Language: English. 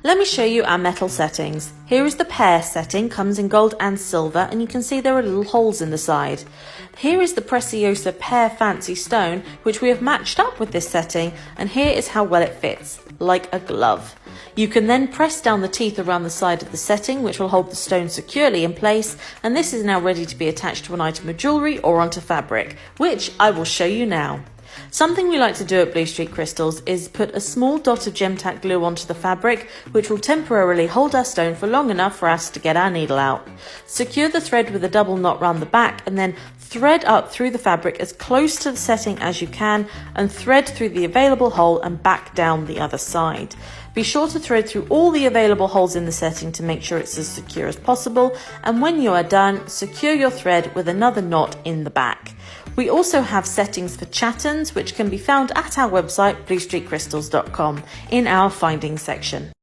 Let me show you our metal settings. Here is the Pear setting, comes in gold and silver, and you can see there are little holes in the side. Here is the Preciosa Pear Fancy Stone, which we have matched up with this setting, and here is how well it fits, like a glove. You can then press down the teeth around the side of the setting, which will hold the stone securely in place, and this is now ready to be attached to an item of jewellery or onto fabric, which I will show you now. Something we like to do at Bluestreak Crystals is put a small dot of Gem-Tac glue onto the fabric, which will temporarily hold our stone for long enough for us to get our needle out. Secure the thread with a double knot round the back and then thread up through the fabric as close to the setting as you can and thread through the available hole and back down the other side. Be sure to thread through all the available holes in the setting to make sure it's as secure as possible, and when you are done, secure your thread with another knot in the back. We also have settings for chattens, which can be found at our website bluestreakcrystals.com in our findings section.